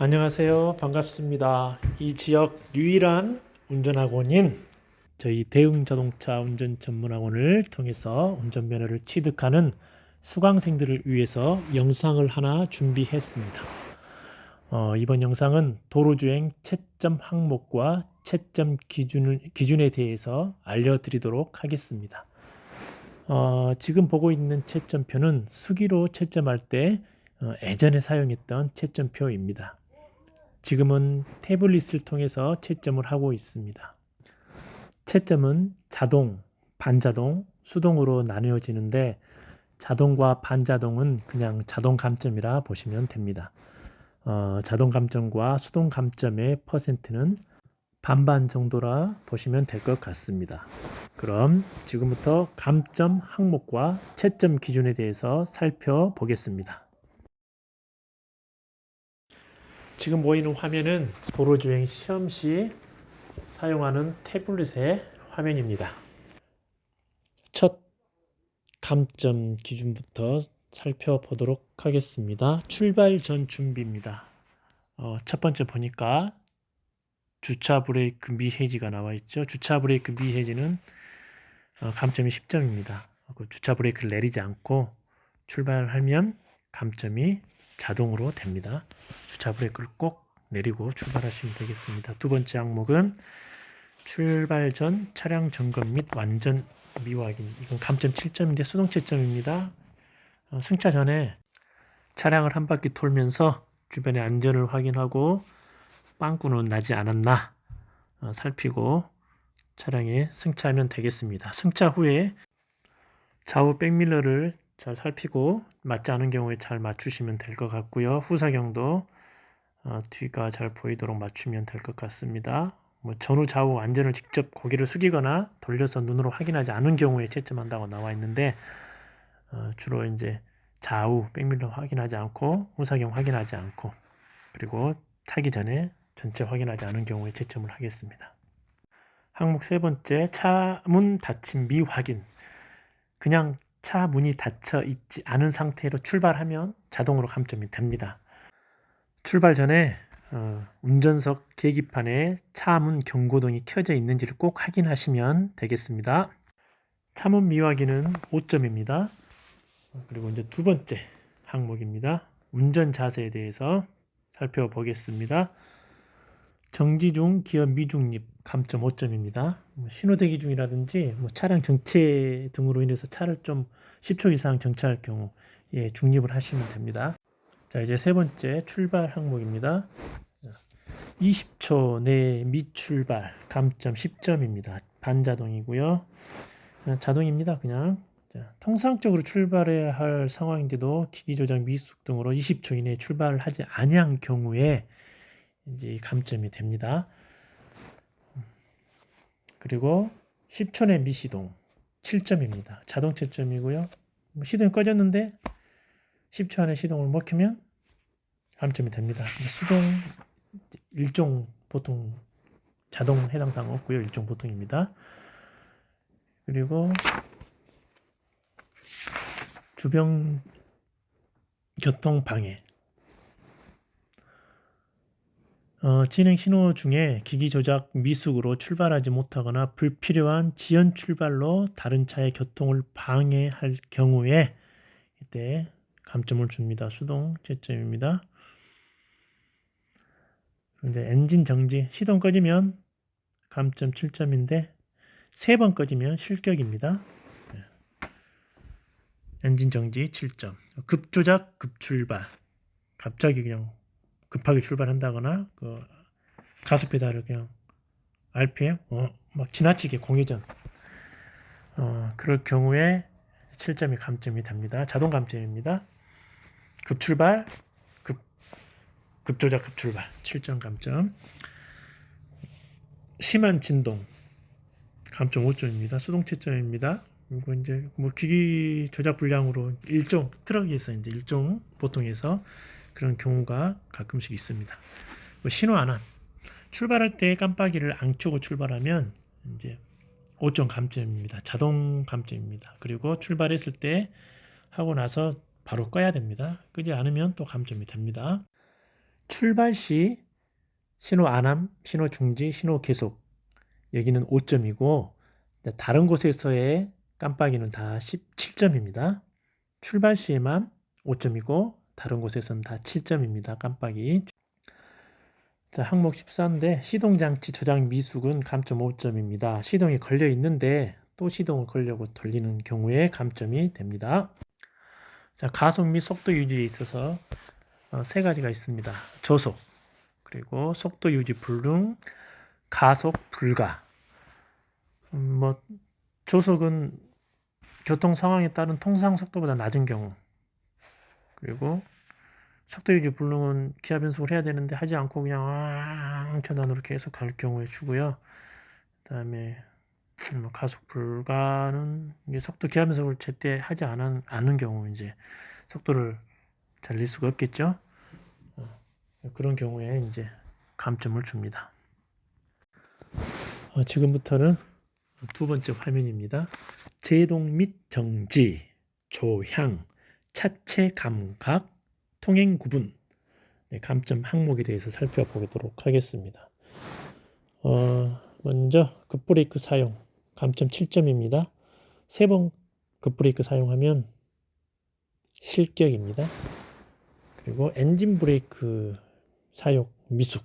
안녕하세요. 반갑습니다. 이 지역 유일한 운전학원인 저희 대웅자동차 운전전문학원을 통해서 운전면허를 취득하는 수강생들을 위해서 영상을 하나 준비했습니다. 이번 영상은 도로주행 채점 항목과 채점 기준에 대해서 알려드리도록 하겠습니다. 지금 보고 있는 채점표는 수기로 채점할 때 예전에 사용했던 채점표입니다. 지금은 태블릿을 통해서 채점을 하고 있습니다. 채점은 자동, 반자동, 수동으로 나누어지는데 자동과 반자동은 그냥 자동 감점이라 보시면 됩니다. 자동 감점과 수동 감점의 퍼센트는 반반 정도라 보시면 될 것 같습니다. 그럼 지금부터 감점 항목과 채점 기준에 대해서 살펴보겠습니다. 지금 보이는 화면은 도로주행 시험 시 사용하는 태블릿의 화면입니다. 첫 감점 기준부터 살펴보도록 하겠습니다. 출발 전 준비입니다. 첫 번째 보니까 주차 브레이크 미해지가 나와 있죠. 주차 브레이크 미해지는 감점이 10점입니다. 주차 브레이크를 내리지 않고 출발하면 감점이 자동으로 됩니다. 주차 브레이크를 꼭 내리고 출발하시면 되겠습니다. 두 번째 항목은 출발 전 차량 점검 및 완전 미확인. 이건 감점 7점인데 수동 채점입니다. 승차 전에 차량을 한 바퀴 돌면서 주변의 안전을 확인하고 빵꾸는 나지 않았나 살피고 차량에 승차하면 되겠습니다. 승차 후에 좌우 백밀러를 잘 살피고 맞지 않은 경우에 잘 맞추시면 될 것 같고요. 후사경도 뒤가 잘 보이도록 맞추면 될 것 같습니다. 전후 좌우 안전을 직접 고개를 숙이거나 돌려서 눈으로 확인하지 않은 경우에 채점한다고 나와 있는데 주로 이제 좌우 백밀러 확인하지 않고 후사경 확인하지 않고 그리고 타기 전에 전체 확인하지 않은 경우에 채점을 하겠습니다. 항목 세 번째, 차 문 닫힘 미확인. 그냥 차 문이 닫혀 있지 않은 상태로 출발하면 자동으로 감점이 됩니다. 출발 전에 운전석 계기판에 차문 경고등이 켜져 있는지를 꼭 확인하시면 되겠습니다. 차문 미확인은 5점입니다. 그리고 이제 두 번째 항목입니다. 운전 자세에 대해서 살펴보겠습니다. 정지 중 기어 미중립 감점 5점입니다. 신호대기 중이라든지 차량 정체 등으로 인해서 차를 좀 10초 이상 정차할 경우 중립을 하시면 됩니다. 자, 이제 세 번째 출발 항목입니다. 20초 내 미출발 감점 10점입니다. 반자동이고요. 자동입니다. 그냥 통상적으로 출발해야 할 상황인데도 기기 조작 미숙 등으로 20초 이내에 출발을 하지 아니한 경우에 이제 감점이 됩니다. 그리고 10초 내 미시동 7점입니다. 자동 채점이고요. 시동이 꺼졌는데 10초 안에 시동을 못 켜면 감점이 됩니다. 수동 일종 보통 자동 해당 사항 없고요. 일종 보통입니다. 그리고 주변 교통 방해. 진행 신호 중에 기기 조작 미숙으로 출발하지 못하거나 불필요한 지연 출발로 다른 차의 교통을 방해할 경우에 이때 감점을 줍니다. 수동 채점입니다. 이제 엔진 정지, 시동 꺼지면 감점 7점인데 3번 꺼지면 실격입니다. 엔진 정지 7점. 급조작, 급출발. 갑자기 그냥 급하게 출발한다거나 가속 페달을 그냥 RPM 막 지나치게 공회전 그럴 경우에 7점이 감점이 됩니다. 자동 감점입니다. 급출발, 급조작, 급출발 7점 감점. 심한 진동 감점 5점입니다. 수동 채점입니다. 그리고 이제 기기 조작 불량으로 일종 트럭에서 이제 일종 보통에서 그런 경우가 가끔씩 있습니다. 신호 안함. 출발할 때 깜빡이를 안 켜고 출발하면 이제 5점 감점입니다. 자동 감점입니다. 그리고 출발했을 때 하고 나서 바로 꺼야 됩니다. 끄지 않으면 또 감점이 됩니다. 출발 시 신호 안함, 신호 중지, 신호 계속 여기는 5점이고 다른 곳에서의 깜빡이는 다 17점입니다. 출발 시에만 5점이고 다른 곳에서는 다 7점입니다. 깜빡이. 자, 항목 14인데 시동장치 조작 미숙은 감점 5점입니다. 시동이 걸려 있는데 또 시동을 걸려고 돌리는 경우에 감점이 됩니다. 자, 가속 및 속도 유지에 있어서 세 가지가 있습니다. 저속, 그리고 속도 유지 불능, 가속 불가. 뭐 저속은 교통 상황에 따른 통상 속도보다 낮은 경우, 그리고 속도 유지 불능은 기아 변속을 해야 되는데 하지 않고 그냥 전환으로 계속 갈 경우에 주고요. 그다음에 가속 불가는 이제 속도 기아 변속을 제때 하지 않은 경우 이제 속도를 잘 낼 수가 없겠죠. 그런 경우에 이제 감점을 줍니다. 지금부터는 두 번째 화면입니다. 제동 및 정지, 조향, 차체 감각, 통행 구분, 감점 항목에 대해서 살펴보도록 하겠습니다. 먼저 급브레이크 사용, 감점 7점입니다. 3번 급브레이크 사용하면 실격입니다. 그리고 엔진 브레이크 사용 미숙.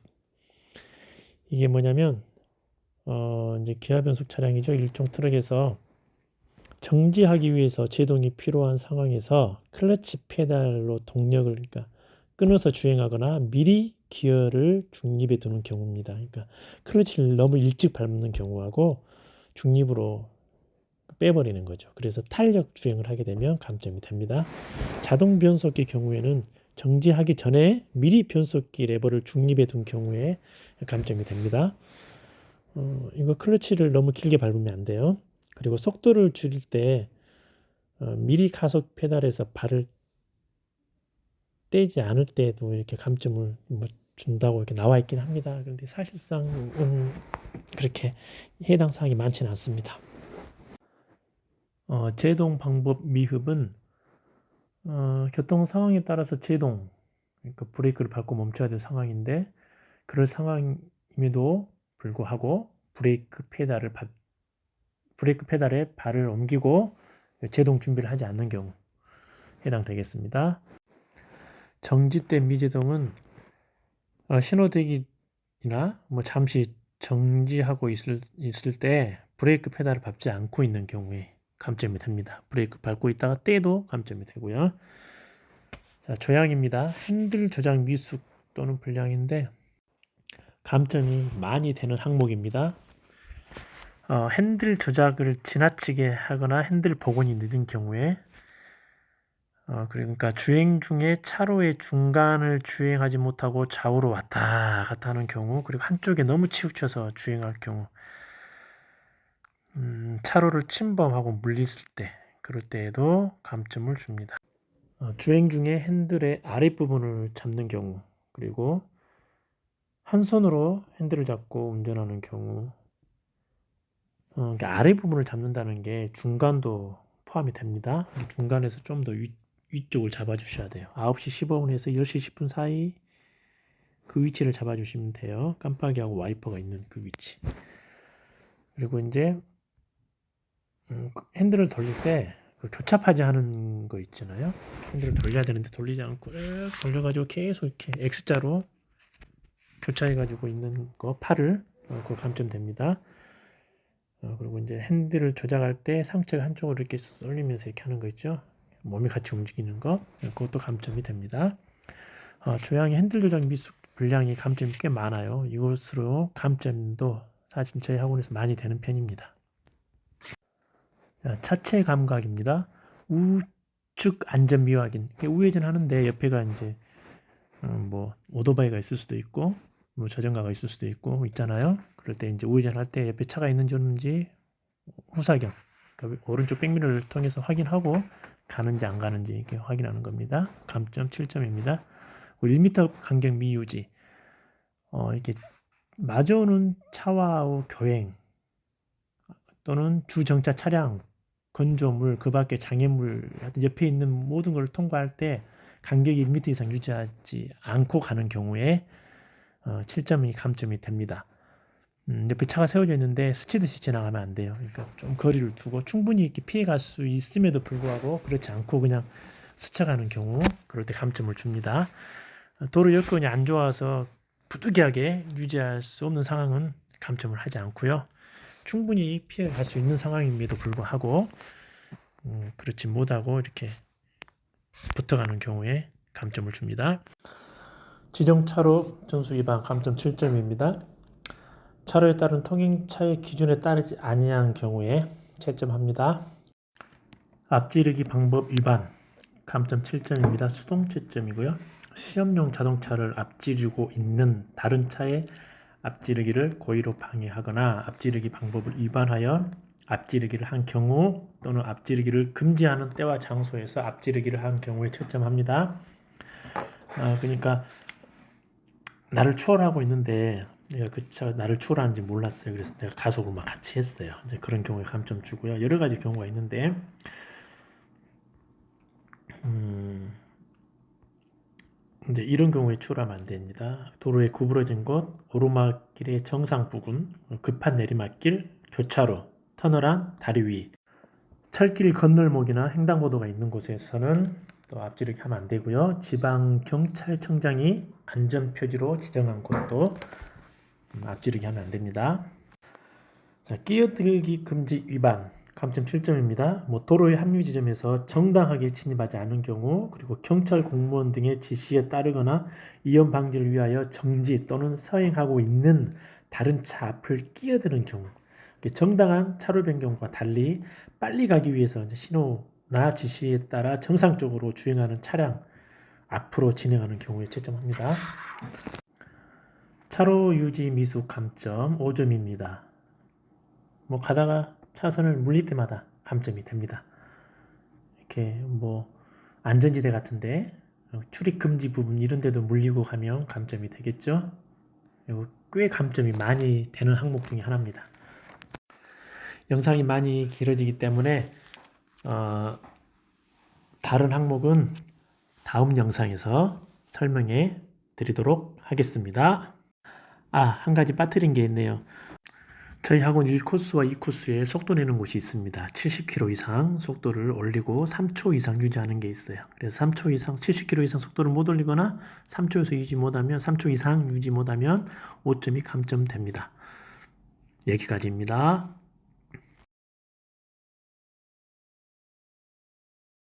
이게 뭐냐면 이제 기아 변속 차량이죠. 일종 트럭에서 정지하기 위해서 제동이 필요한 상황에서 클러치 페달로 동력을 그러니까 끊어서 주행하거나 미리 기어를 중립에 두는 경우입니다. 그러니까 클러치를 너무 일찍 밟는 경우하고 중립으로 빼버리는 거죠. 그래서 탄력 주행을 하게 되면 감점이 됩니다. 자동 변속기 경우에는 정지하기 전에 미리 변속기 레버를 중립에 둔 경우에 감점이 됩니다. 이거 클러치를 너무 길게 밟으면 안 돼요. 그리고 속도를 줄일 때 미리 가속 페달에서 발을 떼지 않을 때도 이렇게 감점을 준다고 이렇게 나와 있긴 합니다. 그런데 사실상 그렇게 해당 사항이 많지는 않습니다. 제동 방법 미흡은 교통 상황에 따라서 제동, 그러니까 브레이크를 밟고 멈춰야 될 상황인데 그럴 상황임에도 불구하고 브레이크 페달에 발을 옮기고 제동 준비를 하지 않는 경우 해당되겠습니다. 정지 때 미제동은 신호대기나 잠시 정지하고 있을 때 브레이크 페달을 밟지 않고 있는 경우에 감점이 됩니다. 브레이크 밟고 있다가 떼도 감점이 되고요. 자, 조향입니다. 핸들 조작 미숙 또는 불량인데 감점이 많이 되는 항목입니다. 핸들 조작을 지나치게 하거나 핸들 복원이 늦은 경우에 그러니까 주행 중에 차로의 중간을 주행하지 못하고 좌우로 왔다 갔다 하는 경우, 그리고 한쪽에 너무 치우쳐서 주행할 경우, 차로를 침범하고 물렸을 때, 그럴 때에도 감점을 줍니다. 주행 중에 핸들의 아랫부분을 잡는 경우, 그리고 한 손으로 핸들을 잡고 운전하는 경우, 그러니까 아랫부분을 잡는다는 게 중간도 포함이 됩니다. 중간에서 좀 더 위쪽을 잡아주셔야 돼요. 9시 15분에서 10시 10분 사이 그 위치를 잡아주시면 돼요. 깜빡이하고 와이퍼가 있는 그 위치. 그리고 이제 핸들을 돌릴 때 교차파지 하는 거 있잖아요. 핸들을 돌려야 되는데 돌리지 않고 돌려가지고 계속 이렇게 X자로 교차해가지고 있는 거 팔을 그 감점됩니다. 그리고 이제 핸들을 조작할 때 상체가 한쪽으로 이렇게 쏠리면서 이렇게 하는 거 있죠. 몸이 같이 움직이는 거, 그것도 감점이 됩니다. 조향의 핸들 조작 미숙 불량이 감점이 꽤 많아요. 이것으로 감점도 사실 저희 학원에서 많이 되는 편입니다. 자, 차체 감각입니다. 우측 안전 미확인. 우회전 하는데 옆에가 이제 오토바이가 있을 수도 있고 자전거가 있을 수도 있고 있잖아요. 그럴 때 이제 우회전 할 때 옆에 차가 있는지 없는지 후사경, 그러니까 오른쪽 백미러를 통해서 확인하고 가는지 안 가는지 이렇게 확인하는 겁니다. 감점 7점입니다. 1m 간격 미유지. 이렇게 마주오는 차와 교행 또는 주정차 차량, 건조물, 그 밖에 장애물, 옆에 있는 모든 걸 통과할 때 간격이 1m 이상 유지하지 않고 가는 경우에 7점이 감점이 됩니다. 옆에 차가 세워져 있는데 스치듯이 지나가면 안 돼요. 그러니까 좀 거리를 두고 충분히 이렇게 피해갈 수 있음에도 불구하고 그렇지 않고 그냥 스쳐가는 경우, 그럴 때 감점을 줍니다. 도로 여건이 안 좋아서 부득이하게 유지할 수 없는 상황은 감점을 하지 않고요. 충분히 피해갈 수 있는 상황임에도 불구하고 그렇지 못하고 이렇게 붙어가는 경우에 감점을 줍니다. 지정차로 전수 위반 감점 7점입니다. 차로에 따른 통행차의 기준에 따르지 아니한 경우에 채점합니다. 앞지르기 방법 위반 감점 7점입니다. 수동 채점이고요. 시험용 자동차를 앞지르고 있는 다른 차의 앞지르기를 고의로 방해하거나 앞지르기 방법을 위반하여 앞지르기를 한 경우 또는 앞지르기를 금지하는 때와 장소에서 앞지르기를 한 경우에 채점합니다. 그러니까 나를 추월하고 있는데 내가 그 차가 나를 추월하는지 몰랐어요. 그래서 내가 가속을 막 같이 했어요. 이제 그런 경우에 감점 주고요. 여러 가지 경우가 있는데 근데 이런 경우에 추월하면 안 됩니다. 도로의 구부러진 곳, 오르막길의 정상 부근, 급한 내리막길, 교차로, 터널안, 다리 위, 철길 건널목이나 횡단보도가 있는 곳에서는 또 앞지르기 하면 안 되고요. 지방경찰청장이 안전표지로 지정한 곳도 앞지르기 하면 안 됩니다. 자, 끼어들기 금지 위반 감점 7점입니다. 도로의 합류 지점에서 정당하게 진입하지 않은 경우, 그리고 경찰 공무원 등의 지시에 따르거나 위험 방지를 위하여 정지 또는 서행하고 있는 다른 차 앞을 끼어드는 경우, 정당한 차로 변경과 달리 빨리 가기 위해서 신호나 지시에 따라 정상적으로 주행하는 차량 앞으로 진행하는 경우에 채점합니다. 차로 유지 미숙 감점 5점입니다. 가다가 차선을 물릴 때마다 감점이 됩니다. 이렇게 안전지대 같은데 출입 금지 부분 이런 데도 물리고 가면 감점이 되겠죠. 꽤 감점이 많이 되는 항목 중에 하나입니다. 영상이 많이 길어지기 때문에 다른 항목은 다음 영상에서 설명해 드리도록 하겠습니다. 한 가지 빠뜨린 게 있네요. 저희 학원 1코스와 2코스에 속도 내는 곳이 있습니다. 70km 이상 속도를 올리고 3초 이상 유지하는 게 있어요. 그래서 3초 이상, 70km 이상 속도를 못 올리거나 3초에서 유지 못하면, 3초 이상 유지 못하면 5점이 감점됩니다. 여기까지입니다.